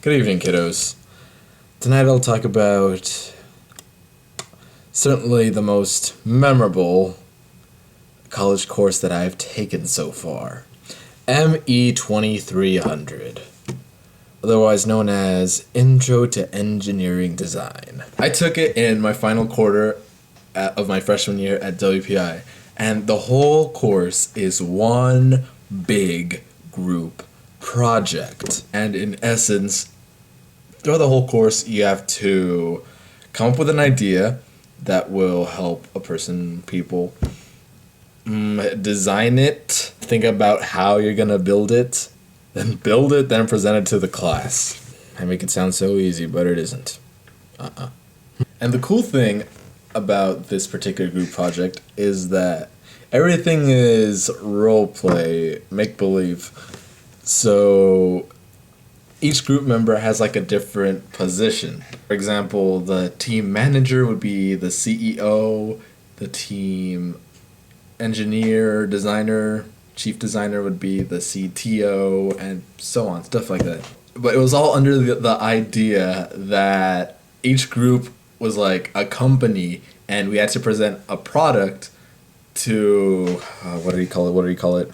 Good evening, kiddos. Tonight I'll talk about certainly the most memorable college course that I've taken so far. ME2300, otherwise known as Intro to Engineering Design. I took it in my final quarter of my freshman year at WPI, and the whole course is one big group project. And in essence, throughout the whole course, you have to come up with an idea that will help people design it, think about how you're gonna build it, then present it to the class. I make it sound so easy, but it isn't. And the cool thing about this particular group project is that everything is role play, make believe. So each group member has like a different position. For example, the team manager would be the CEO, the team engineer, designer, chief designer would be the CTO, and so on, stuff like that. But it was all under the idea that each group was like a company, and we had to present a product to, what do you call it?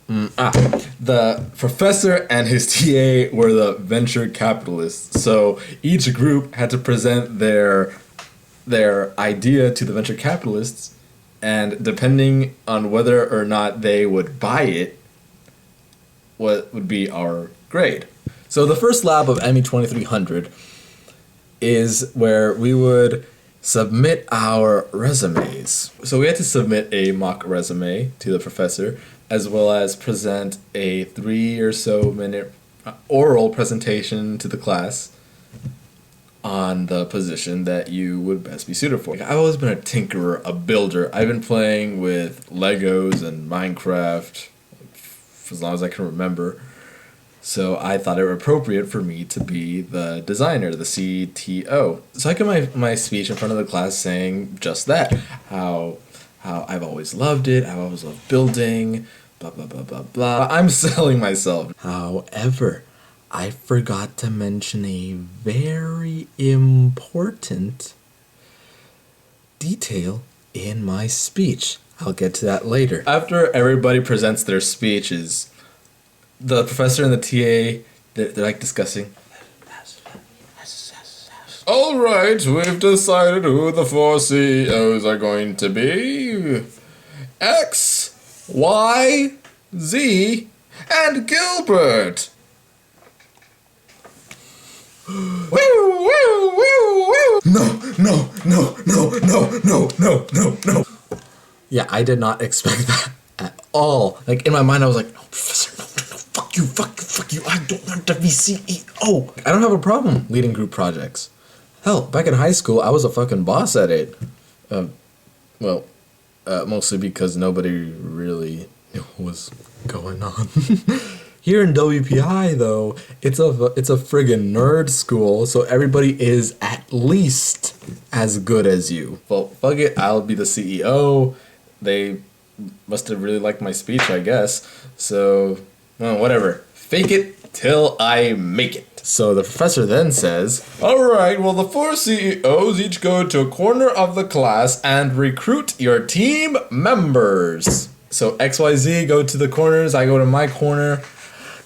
The professor and his TA were the venture capitalists. So each group had to present their idea to the venture capitalists, and depending on whether or not they would buy it, what would be our grade. So the first lab of ME2300 is where we would submit our resumes. So we had to submit a mock resume to the professor, as well as present a 3 or so minute oral presentation to the class on the position that you would best be suited for. I've always been a tinkerer, a builder. I've been playing with Legos and Minecraft for as long as I can remember. So I thought it was appropriate for me to be the designer, the CTO. So I give my speech in front of the class saying just that, how I've always loved it, I've always loved building, blah, blah, blah, blah, blah. I'm selling myself. However, I forgot to mention a very important detail in my speech. I'll get to that later. After everybody presents their speeches, the professor and the TA, they're like discussing. All right, we've decided who the 4 CEOs are going to be. X, Y, Z, and Gilbert. No. Yeah, I did not expect that at all. Like, in my mind, I was like, no, professor, no, fuck you, I don't want to be CEO. I don't have a problem leading group projects. Hell, back in high school, I was a fucking boss at it. Mostly because nobody really knew what was going on. Here in WPI, though, it's a friggin' nerd school, so everybody is at least as good as you. Well, fuck it, I'll be the CEO. They must have really liked my speech, I guess. So, well, whatever. Fake it till I make it. So the professor then says, alright, well, the 4 CEOs each go to a corner of the class and recruit your team members. So XYZ go to the corners, I go to my corner.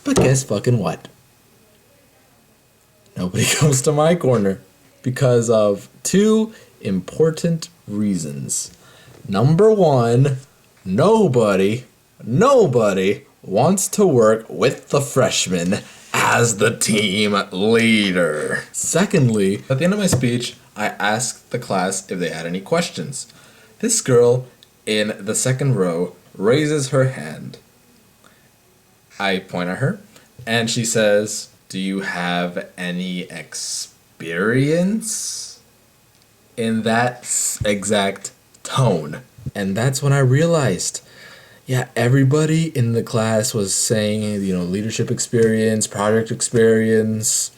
But guess fucking what? Nobody goes to my corner because of 2 important reasons. Number 1, nobody wants to work with the freshmen as the team leader. Secondly, at the end of my speech, I asked the class if they had any questions. This girl in the second row raises her hand. I point at her, and she says, do you have any experience? In that exact tone. And that's when I realized, yeah, everybody in the class was saying, leadership experience, project experience.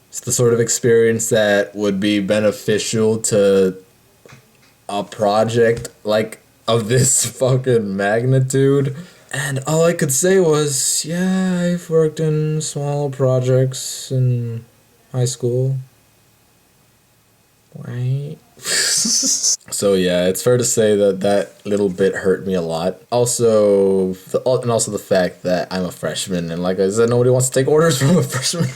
It's the sort of experience that would be beneficial to a project like of this fucking magnitude. And all I could say was, yeah, I've worked in small projects in high school. Right? So yeah, it's fair to say that that little bit hurt me a lot. And also the fact that I'm a freshman, and like I said, nobody wants to take orders from a freshman.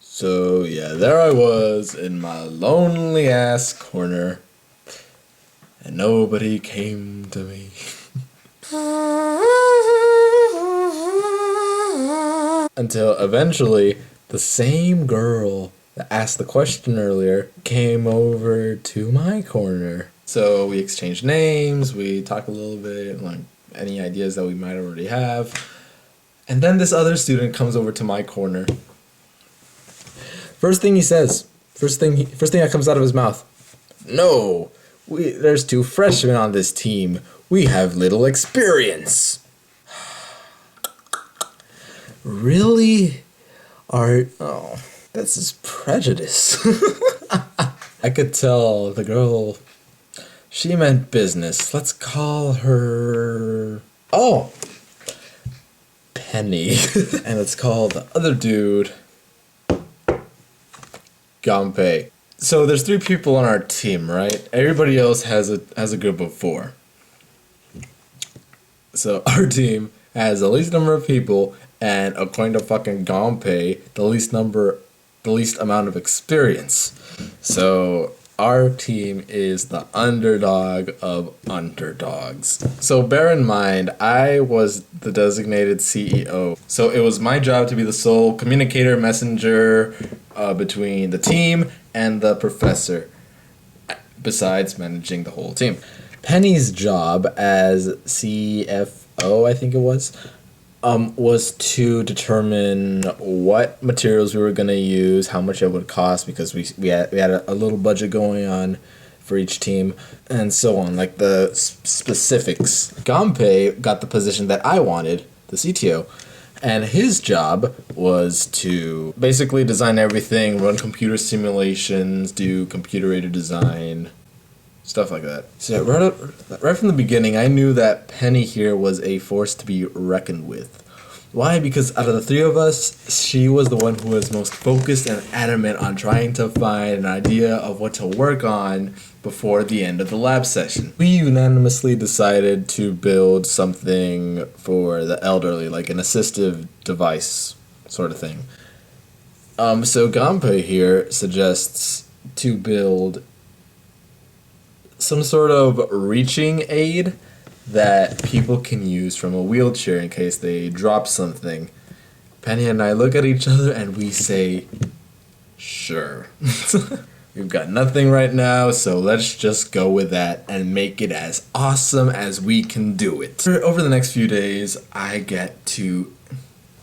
So yeah, there I was in my lonely ass corner, and nobody came to me. Until eventually, the same girl that asked the question earlier came over to my corner. So we exchanged names, we talked a little bit, like any ideas that we might already have. And then this other student comes over to my corner. First thing he says, first thing that comes out of his mouth. No, there's two freshmen on this team. We have little experience. Really? Oh, this is prejudice. I could tell the girl, she meant business. Let's call her, oh, Penny. And let's call the other dude Gampe. So there's 3 people on our team, right? Everybody else has a group of 4. So our team has the least number of people, and according to fucking Gampe, the least amount of experience. So our team is the underdog of underdogs. So bear in mind, I was the designated CEO. So it was my job to be the sole communicator, messenger between the team and the professor, besides managing the whole team. Penny's job as CFO, I think it was to determine what materials we were going to use, how much it would cost, because we had a little budget going on for each team, and so on, like the specifics. Gampe got the position that I wanted, the CTO, and his job was to basically design everything, run computer simulations, do computer-aided design, stuff like that. So right from the beginning, I knew that Penny here was a force to be reckoned with. Why? Because out of the 3 of us, she was the one who was most focused and adamant on trying to find an idea of what to work on before the end of the lab session. We unanimously decided to build something for the elderly, like an assistive device sort of thing. So Gampe here suggests to build some sort of reaching aid that people can use from a wheelchair in case they drop something. Penny and I look at each other and we say, sure. We've got nothing right now, so let's just go with that and make it as awesome as we can do it. Over the next few days, I get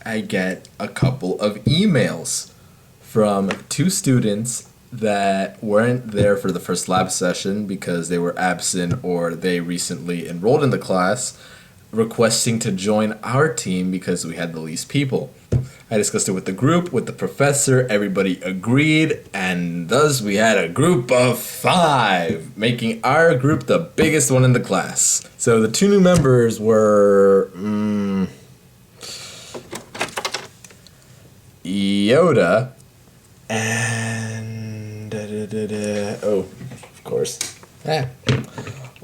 a couple of emails from 2 students that weren't there for the first lab session because they were absent or they recently enrolled in the class, requesting to join our team because we had the least people. I discussed it with the group, with the professor, everybody agreed, and thus we had a group of 5, making our group the biggest one in the class. So the 2 new members were Yoda and oh, of course.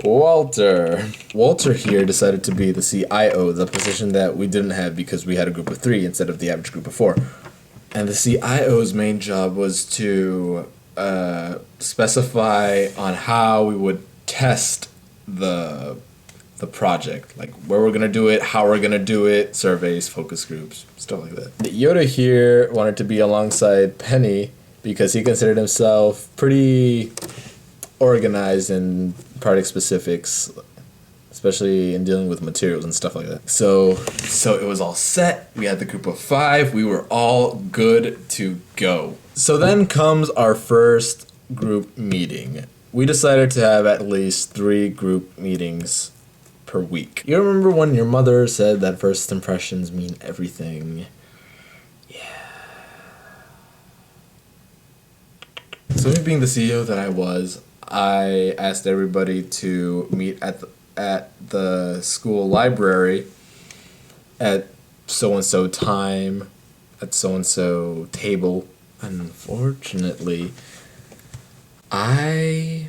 Walter. Walter here decided to be the CIO, the position that we didn't have because we had a group of 3 instead of the average group of 4. And the CIO's main job was to specify on how we would test the project, like where we're gonna do it, how we're gonna do it, surveys, focus groups, stuff like that. Yoda here wanted to be alongside Penny because he considered himself pretty organized in project specifics, especially in dealing with materials and stuff like that. So it was all set. We had the group of 5. We were all good to go. So then comes our first group meeting. We decided to have at least 3 group meetings per week. You remember when your mother said that first impressions mean everything? So me being the CEO that I was, I asked everybody to meet at at the school library at so-and-so time, at so-and-so table. Unfortunately, I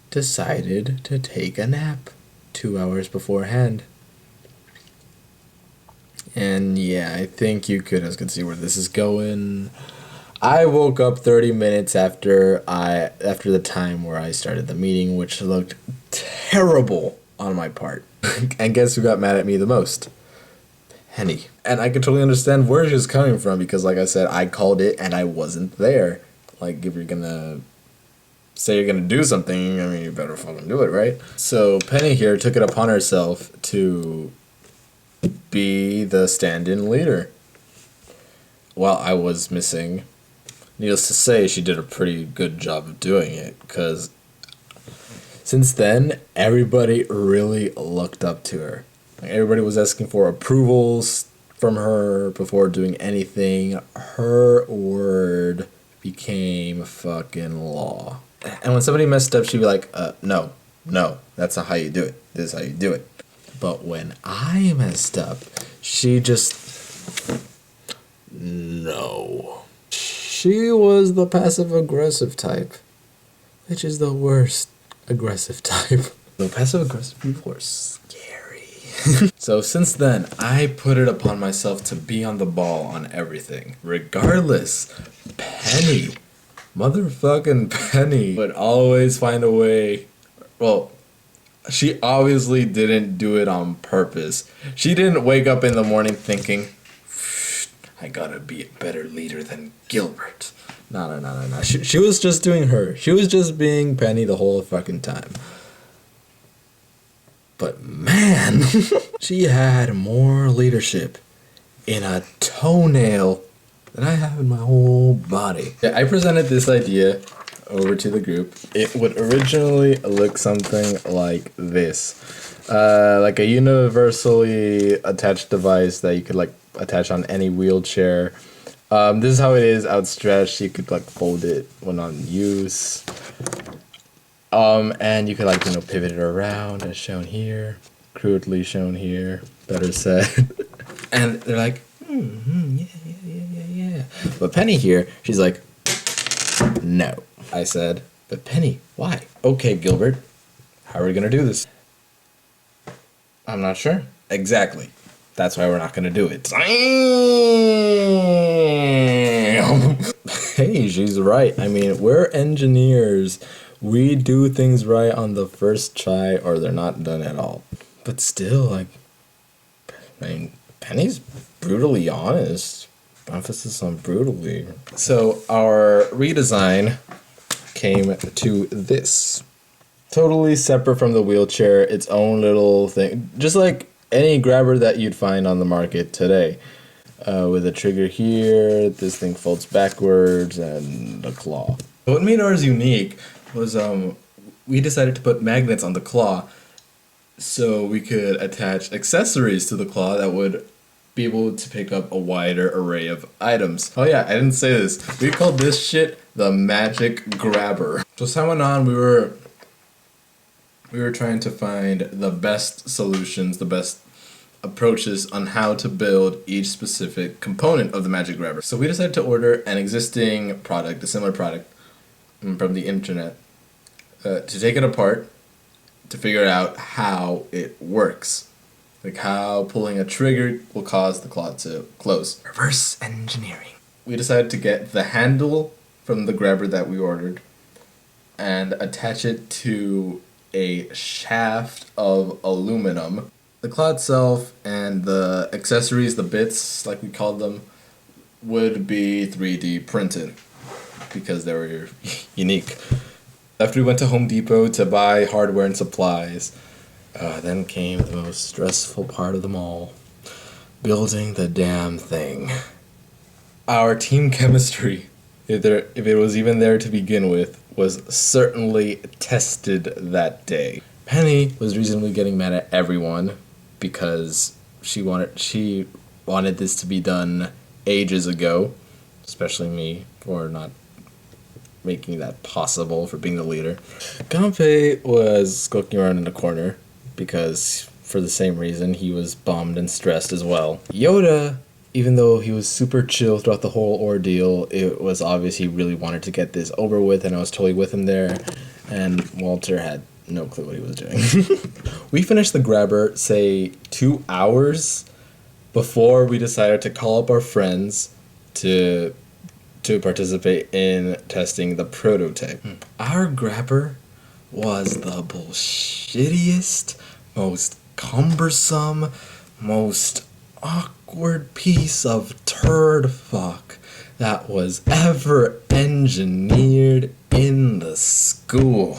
decided to take a nap 2 hours beforehand. And yeah, I think you guys can see where this is going. I woke up 30 minutes after the time where I started the meeting, which looked terrible on my part. And guess who got mad at me the most? Penny. And I can totally understand where she's coming from because, like I said, I called it and I wasn't there. Like, if you're gonna say you're gonna do something, I mean, you better fucking do it, right? So Penny here took it upon herself to be the stand-in leader while I was missing. Needless to say, she did a pretty good job of doing it, because since then, everybody really looked up to her. Like, everybody was asking for approvals from her before doing anything. Her word became fucking law. And when somebody messed up, she'd be like, no, that's not how you do it. This is how you do it. But when I messed up, she just... No. She was the passive-aggressive type, which is the worst aggressive type. The passive-aggressive people are scary. So since then, I put it upon myself to be on the ball on everything. Regardless, Penny, motherfucking Penny, would always find a way. Well, she obviously didn't do it on purpose. She didn't wake up in the morning thinking, I gotta be a better leader than Gilbert. No. She was just doing her. She was just being Penny the whole fucking time. But man, she had more leadership in a toenail than I have in my whole body. Yeah, I presented this idea over to the group. It would originally look something like this. Like a universally attached device that you could like attach on any wheelchair. This is how it is outstretched. You could like fold it when on use. And you could like, pivot it around as shown here. Crudely shown here. Better said. And they're like, yeah. But Penny here, she's like, no. I said, but Penny, why? Okay, Gilbert, how are we gonna do this? I'm not sure. Exactly. That's why we're not gonna do it. Hey, she's right. I mean, we're engineers. We do things right on the first try or they're not done at all. But still, like, I mean, Penny's brutally honest. Emphasis on brutally. So our redesign came to this. Totally separate from the wheelchair, its own little thing. Just like any grabber that you'd find on the market today. With a trigger here, this thing folds backwards, and a claw. What made ours unique was we decided to put magnets on the claw so we could attach accessories to the claw that would be able to pick up a wider array of items. Oh yeah, I didn't say this. We called this shit the Magic Grabber. So as time went on, we were trying to find the best solutions, the best approaches on how to build each specific component of the Magic Grabber. So we decided to order an existing product, a similar product from the internet, to take it apart, to figure out how it works. Like how pulling a trigger will cause the claw to close. Reverse engineering. We decided to get the handle from the grabber that we ordered and attach it to a shaft of aluminum. The claw itself and the accessories, the bits, like we called them, would be 3D printed because they were unique. After we went to Home Depot to buy hardware and supplies, then came the most stressful part of them all. Building the damn thing. Our team chemistry, if it was even there to begin with, was certainly tested that day. Penny was reasonably getting mad at everyone because she wanted this to be done ages ago, especially me for not making that possible, for being the leader. Gunpei was skulking around in the corner because, for the same reason, he was bummed and stressed as well. Yoda, even though he was super chill throughout the whole ordeal, it was obvious he really wanted to get this over with, and I was totally with him there. And Walter had no clue what he was doing. We finished the grabber, say, 2 hours before we decided to call up our friends to participate in testing the prototype. Our grabber was the bullshittiest, most cumbersome, most awkward piece of turd fuck that was ever engineered in the school.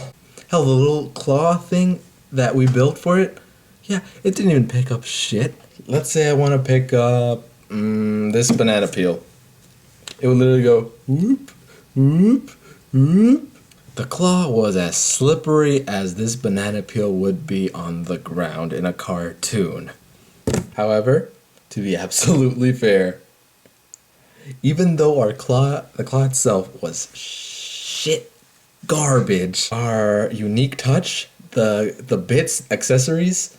Hell, the little claw thing that we built for it, yeah, it didn't even pick up shit. Let's say I want to pick up this banana peel. It would literally go whoop, whoop, whoop. The claw was as slippery as this banana peel would be on the ground in a cartoon. However, to be absolutely fair, even though the claw itself was shit garbage, our unique touch, the bits, accessories,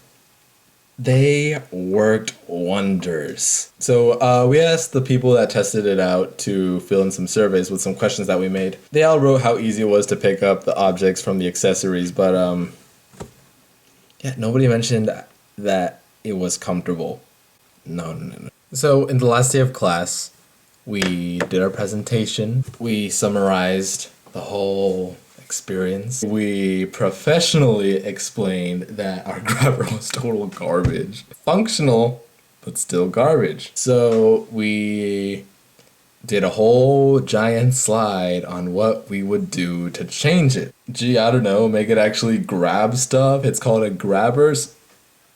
they worked wonders. So we asked the people that tested it out to fill in some surveys with some questions that we made. They all wrote how easy it was to pick up the objects from the accessories, but yeah, nobody mentioned that it was comfortable. No. So in the last day of class, we did our presentation. We summarized the whole experience. We professionally explained that our grabber was total garbage. Functional, but still garbage. So we did a whole giant slide on what we would do to change it. Gee, I don't know, make it actually grab stuff. It's called a grabber,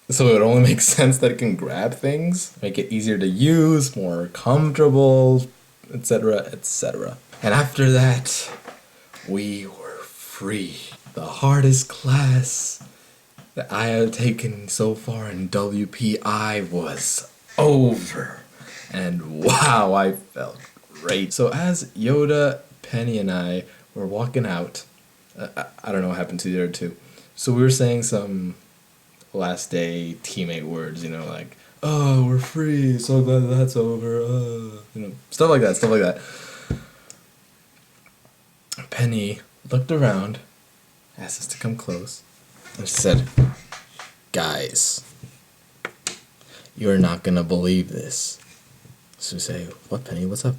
so it only makes sense that it can grab things. Make it easier to use, more comfortable, etc., etc. And after that, we were free. The hardest class that I have taken so far in WPI was over. And wow, I felt great. So as Yoda, Penny, and I were walking out, I don't know what happened to the other two. So we were saying some last day teammate words, you know, like, oh, we're free, so glad that's over, you know, stuff like that. Penny looked around, asked us to come close, and she said, guys, you're not gonna believe this. So we say, what, Penny, what's up?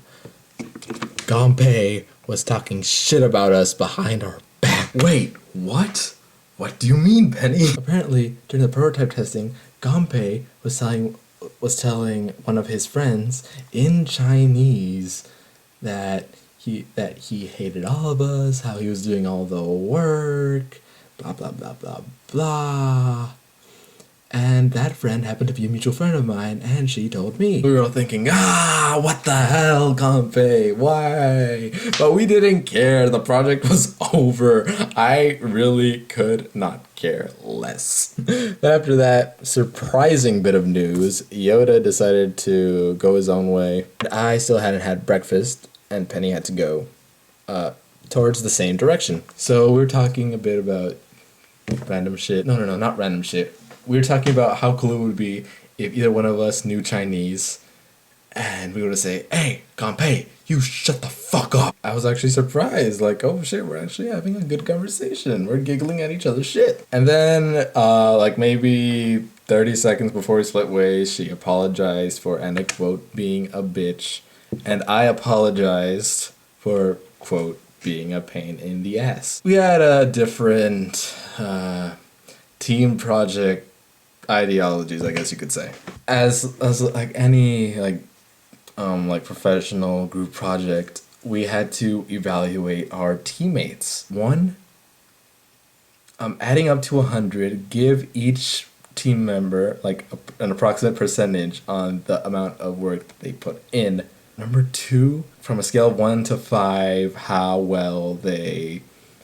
Gunpei was talking shit about us behind our back. Wait, what? What do you mean, Penny? Apparently, during the prototype testing, Gunpei was telling one of his friends in Chinese that he hated all of us, how he was doing all the work, blah blah blah blah blah. And that friend happened to be a mutual friend of mine, and she told me. We were all thinking, what the hell, Gunpei, why? But we didn't care, the project was over. I really could not care less. But after that surprising bit of news, Yoda decided to go his own way. I still hadn't had breakfast, and Penny had to go towards the same direction. So we were talking a bit about random shit. No, not random shit. We were talking about how cool it would be if either one of us knew Chinese and we were to say, hey, Gunpei, you shut the fuck up. I was actually surprised, like, oh shit, we're actually having a good conversation. We're giggling at each other's shit. And then, like maybe 30 seconds before we split ways, she apologized for, and I quote, being a bitch. And I apologized for, quote, being a pain in the ass. We had a different team project ideologies, I guess you could say. As like any like professional group project, we had to evaluate our teammates. One, adding up to 100, give each team member like an approximate percentage on the amount of work that they put in. Number two, from a scale of 1 to 5, how well they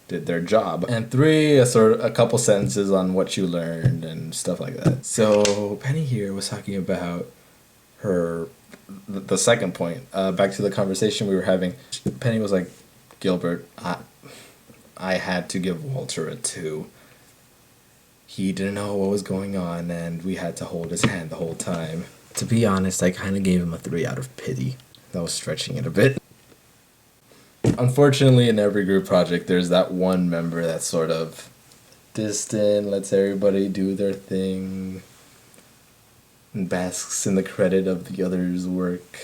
did their job. And three, a couple sentences on what you learned and stuff like that. So Penny here was talking about the second point. Back to the conversation we were having. Penny was like, Gilbert, I had to give Walter a 2. He didn't know what was going on, and we had to hold his hand the whole time. To be honest, I kind of gave him a 3 out of pity. That was stretching it a bit. Unfortunately, in every group project, there's that one member that's sort of distant, lets everybody do their thing, and basks in the credit of the other's work.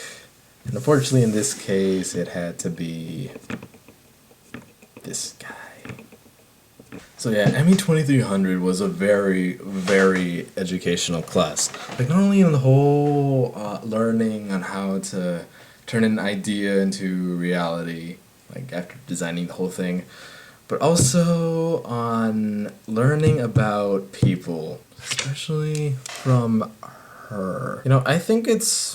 And unfortunately, in this case, it had to be this guy. So yeah, ME2300 was a very, very educational class. Like, not only in the whole learning on how to turn an idea into reality, like after designing the whole thing, but also on learning about people, especially from her. You know, I think it's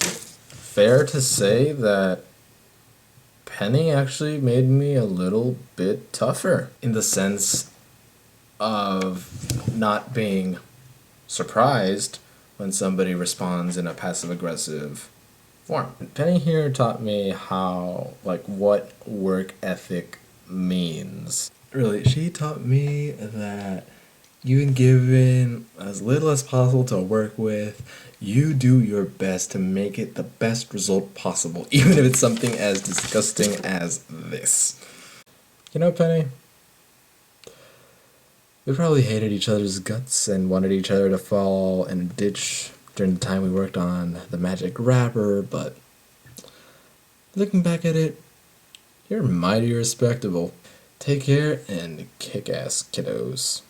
fair to say that Penny actually made me a little bit tougher in the sense of not being surprised when somebody responds in a passive-aggressive form. Penny here taught me what work ethic means. Really, she taught me that even given as little as possible to work with, you do your best to make it the best result possible, even if it's something as disgusting as this. You know, Penny, we probably hated each other's guts and wanted each other to fall in a ditch during the time we worked on the magic wrapper, but looking back at it, you're mighty respectable. Take care and kick ass, kiddos.